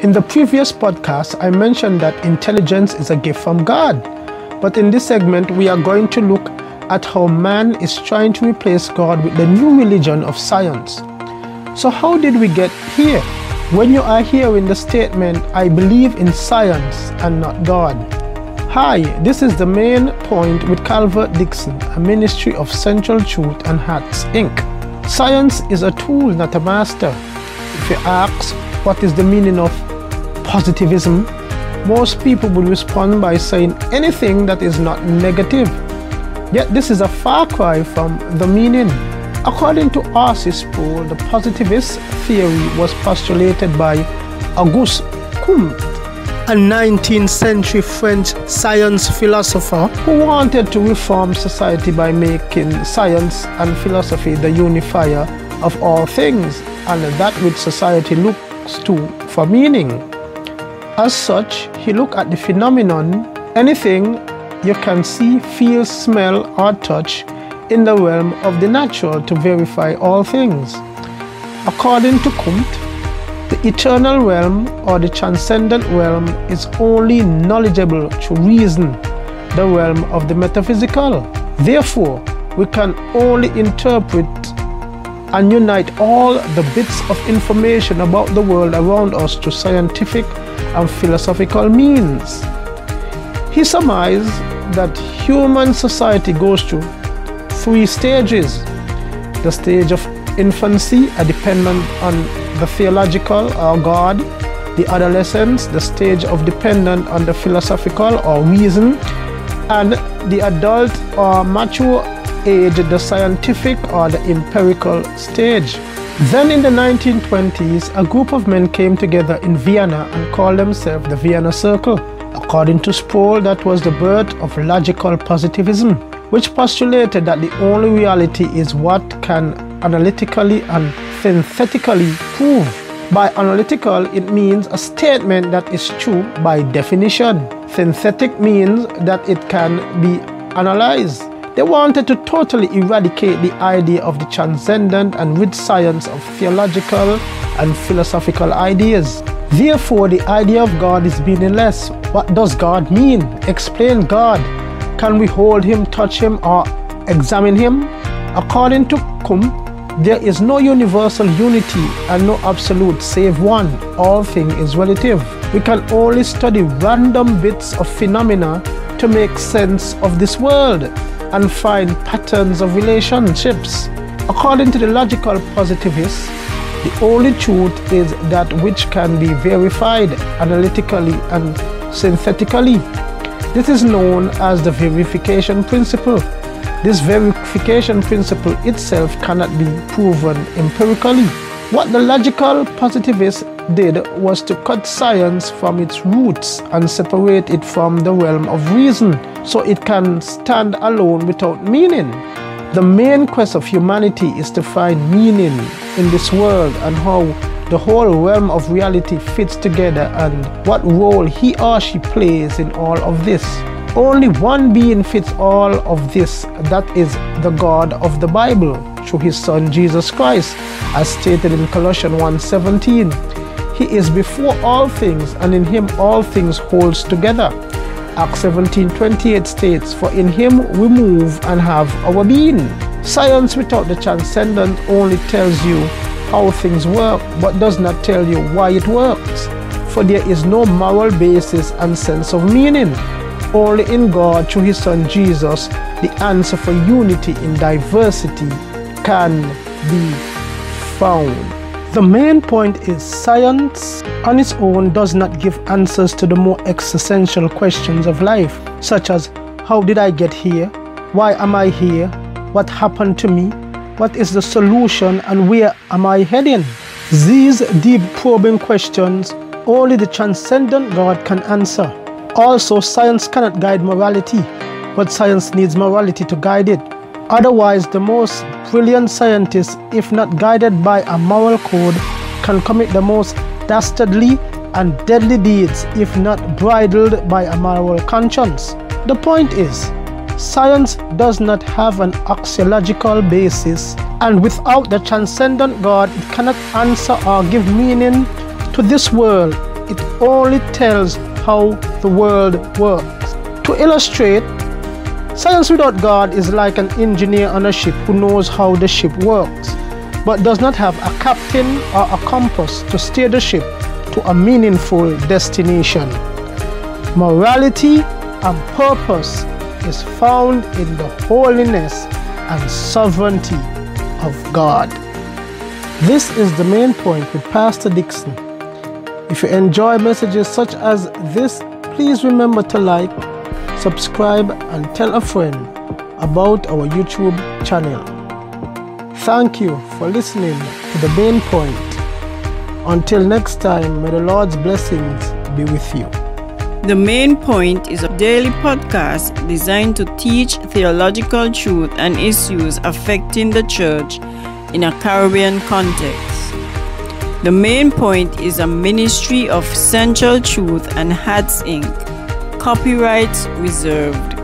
In the previous podcast, I mentioned that intelligence is a gift from God. But in this segment, we are going to look at how man is trying to replace God with the new religion of science. So how did we get here? When you are hearing the statement, I believe in science and not God. Hi, this is The Main Point with Calvert Dixon, a ministry of Central Truth and Hats, Inc. Science is a tool, not a master. If you ask, what is the meaning of positivism? Most people will respond by saying anything that is not negative. Yet this is a far cry from the meaning. According to R.C. Sproul, the positivist theory was postulated by Auguste Comte, a 19th century French science philosopher who wanted to reform society by making science and philosophy the unifier of all things and that which society looks to for meaning. As such, he looked at the phenomenon, anything you can see, feel, smell, or touch in the realm of the natural to verify all things. According to Comte, the eternal realm or the transcendent realm is only knowledgeable through reason, the realm of the metaphysical. Therefore, we can only interpret and unite all the bits of information about the world around us through scientific and philosophical means. He surmised that human society goes through 3 stages. The stage of infancy, a dependent on the theological or God. The adolescence, the stage of dependent on the philosophical or reason. And the adult or mature age, the scientific or the empirical stage. Then in the 1920s, a group of men came together in Vienna and called themselves the Vienna Circle. According to Sproul, that was the birth of logical positivism, which postulated that the only reality is what can analytically and synthetically prove. By analytical, it means a statement that is true by definition. Synthetic means that it can be analyzed. They wanted to totally eradicate the idea of the transcendent and rid science of theological and philosophical ideas. Therefore, the idea of God is meaningless. What does God mean? Explain God. Can we hold him, touch him, or examine him? According to Comte, there is no universal unity and no absolute save one. All things is relative. We can only study random bits of phenomena to make sense of this world and find patterns of relationships. According to the logical positivists, the only truth is that which can be verified analytically and synthetically. This is known as the verification principle. This verification principle itself cannot be proven empirically. What the logical positivists did was to cut science from its roots and separate it from the realm of reason so it can stand alone without meaning. The main quest of humanity is to find meaning in this world and how the whole realm of reality fits together and what role he or she plays in all of this. Only one being fits all of this, that is the God of the Bible, through his Son Jesus Christ, as stated in Colossians 1:17. He is before all things, and in him all things holds together. Acts 17:28 states, for in him we move and have our being. Science without the transcendent only tells you how things work, but does not tell you why it works. For there is no moral basis and sense of meaning. Only in God, through his Son Jesus, the answer for unity in diversity can be found. The main point is science on its own does not give answers to the more existential questions of life, such as how did I get here? Why am I here? What happened to me? What is the solution and where am I heading? These deep probing questions only the transcendent God can answer. Also, science cannot guide morality, but science needs morality to guide it. Otherwise, the most brilliant scientists, if not guided by a moral code, can commit the most dastardly and deadly deeds, if not bridled by a moral conscience. The point is, science does not have an axiological basis, and without the transcendent God, it cannot answer or give meaning to this world. it only tells how the world works. To illustrate, science without God is like an engineer on a ship who knows how the ship works, but does not have a captain or a compass to steer the ship to a meaningful destination. Morality and purpose is found in the holiness and sovereignty of God. This is The Main Point with Pastor Dixon. If you enjoy messages such as this, please remember to like, subscribe, and tell a friend about our YouTube channel. Thank you for listening to The Main Point. Until next time, may the Lord's blessings be with you. The Main Point is a daily podcast designed to teach theological truth and issues affecting the church in a Caribbean context. The Main Point is a ministry of Central Truth and Hats Inc. Copyright reserved.